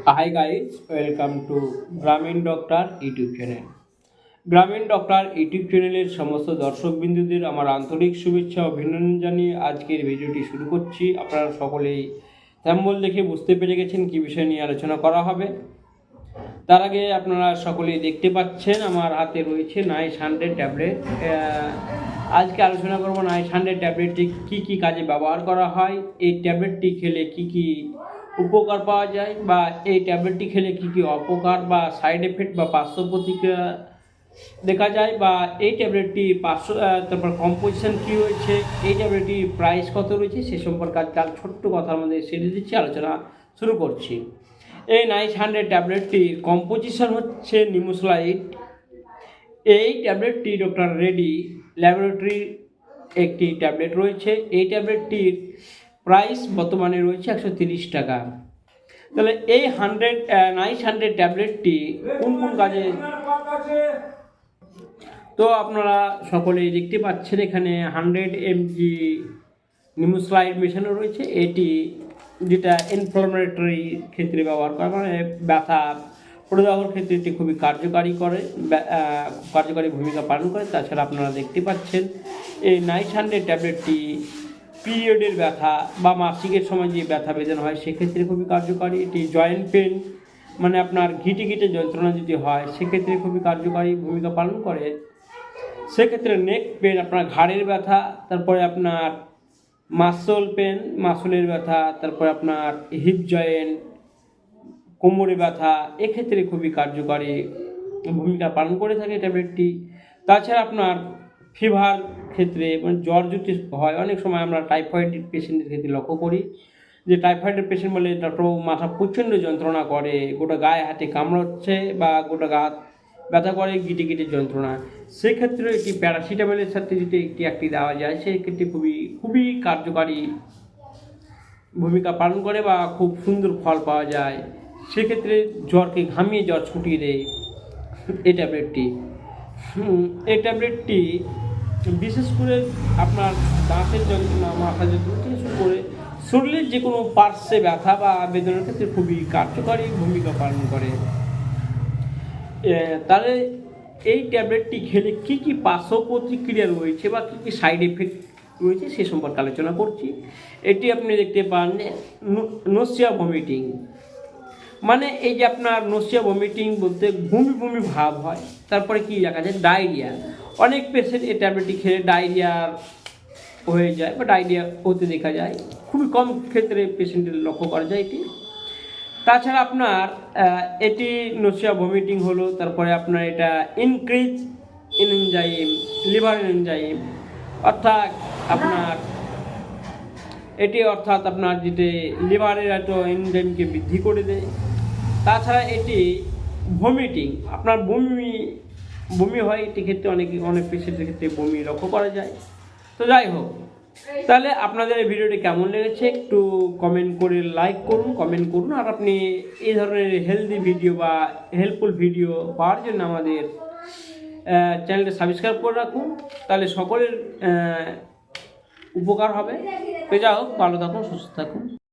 Hi guys, welcome to গ্রামীণ doctor YouTube channel. গ্রামীণ doctor YouTube চ্যানেলের সমস্ত দর্শকবৃন্দুদের আমার আন্তরিক শুভেচ্ছা ও অভিনন্দন জানিয়ে আজকের ভিডিওটি শুরু করছি। আপনারা সকলেই থাম্বনেল দেখে বুঝতে পেরে গেছেন কী বিষয় নিয়ে আলোচনা করা হবে। তার আগে আপনারা সকলেই দেখতে পাচ্ছেন আমার হাতে রয়েছে নাইস 100 ট্যাবলেট। আজকে আলোচনা করব নাইস 100 ট্যাবলেটটি কী কী কাজে ব্যবহার করা হয়, এই ট্যাবলেটটি খেলে কী কী উপকার পাওয়া যায় বা এই ট্যাবলেটটি খেলে কী কী অপকার বা সাইড এফেক্ট বা পার্শ্ব প্রতিক্রিয়া দেখা যায়, বা এই ট্যাবলেটটি তারপর কম্পোজিশন কী রয়েছে, এই ট্যাবলেটটির প্রাইস কত রয়েছে সে সম্পর্কে আজকাল ছোট্ট কথার মধ্যে সেরে দিচ্ছি, আলোচনা শুরু করছি। এই নাইস 100 ট্যাবলেটটির কম্পোজিশন হচ্ছে নিমোসলাইড। এই ট্যাবলেটটি ডক্টর রেডি ল্যাবরেটরির একটি ট্যাবলেট রয়েছে। এই ট্যাবলেটটির প্রাইস বর্তমানে রয়েছে 130 টাকা। তাহলে এই নাইস 100 ট্যাবলেটটি কোন কোন কাজে, তো আপনারা সকলেই দেখতে পাচ্ছেন এখানে 100 mg নিমোসলাইড মেশানো রয়েছে। এটি যেটা ইনফ্লামেটরি ক্ষেত্রে ব্যবহার করা, মানে ব্যথা প্রদাহর ক্ষেত্রে এটি খুবই কার্যকারী ভূমিকা পালন করে। তাছাড়া আপনারা দেখতে পাচ্ছেন এই নাইস 100 ট্যাবলেটটি পিরিয়ডের ব্যথা বা মাসিকের সময় যে ব্যথা বেদনা হয় সেক্ষেত্রে খুবই কার্যকারী। এটি জয়েন্ট পেন, মানে আপনার ঘিটে যন্ত্রণা যদি হয় সেক্ষেত্রে খুবই কার্যকারী ভূমিকা পালন করে। সেক্ষেত্রে নেক পেন, আপনার ঘাড়ের ব্যথা, তারপরে আপনার মাসল পেন, মাসলের ব্যথা, তারপরে আপনার হিপ জয়েন্ট, কোমরে ব্যথা, এক্ষেত্রে খুবই কার্যকারী ভূমিকা পালন করে থাকে ট্যাবলেটটি। তাছাড়া আপনার ফিভার ক্ষেত্রে, মানে জ্বর যদি হয়, অনেক সময় আমরা টাইফয়েড পেশেন্টের ক্ষেত্রে লক্ষ্য করি যে টাইফয়েডের পেশেন্ট বলে ডক্টর মাথা প্রচণ্ড যন্ত্রণা করে, গোটা গায়ে হাতে কামড়াচ্ছে বা গোটা গা ব্যথা করে, গিটে যন্ত্রণা, সেক্ষেত্রে একটি প্যারাসিটামলের সাথে যদি একটি দেওয়া যায় সেক্ষেত্রে খুবই কার্যকারী ভূমিকা পালন করে বা খুব সুন্দর ফল পাওয়া যায়। সেক্ষেত্রে জ্বরকে ঘামিয়ে জ্বর ছুটিয়ে দেয় এই ট্যাবলেটটি বিশেষ করে আপনার দাঁতের যন্ত্রণা, মাথা যন্ত্রণা থেকে শুরু করে শরীরের যে কোনো পার্শ্বে ব্যথা বা বেদনার ক্ষেত্রে খুবই কার্যকারী ভূমিকা পালন করে। তাহলে এই ট্যাবলেটটি খেলে কী কী পার্শ্ব প্রতিক্রিয়া রয়েছে বা কী কী সাইড এফেক্ট রয়েছে সে সম্পর্কে আলোচনা করছি। এটি আপনি দেখতে পান নসিয়া ভমিটিং, মানে এই যে আপনার নসিয়া ভমিটিং বলতে বমি ভাব হয়। তারপরে কি দেখা যায় ডায়রিয়া, অনেক পেশেন্ট এই ট্যাবলেটটি খেলে ডায়রিয়া হয়ে যায় বা ডায়রিয়া হতে দেখা যায়, খুবই কম ক্ষেত্রে পেশেন্টের লক্ষ্য করা যায় এটি। তাছাড়া আপনার এটি নসিয়া ভমিটিং হলো, তারপরে আপনার এটা ইনক্রিজ এনজাইম, লিভার এনজাইম, অর্থাৎ আপনার যেটি লিভারের একটা এনজাইমকে বৃদ্ধি করে দেয়। তাছাড়া এটি ভমিটিং, আপনার বমি হয়, এটি ক্ষেত্রে অনেক পেশেন্টের ক্ষেত্রে বমি লক্ষ্য করা যায়। তো যাই হোক, তাহলে আপনাদের এই ভিডিওটি কেমন লেগেছে একটু কমেন্ট করে কমেন্ট করুন। আর আপনি এই ধরনের হেলদি ভিডিও বা হেল্পফুল ভিডিও পাওয়ার জন্য আমাদের চ্যানেলটা সাবস্ক্রাইব করে রাখুন, তাহলে সকলের উপকার হবে। তো যাই হোক, ভালো থাকুন, সুস্থ থাকুন।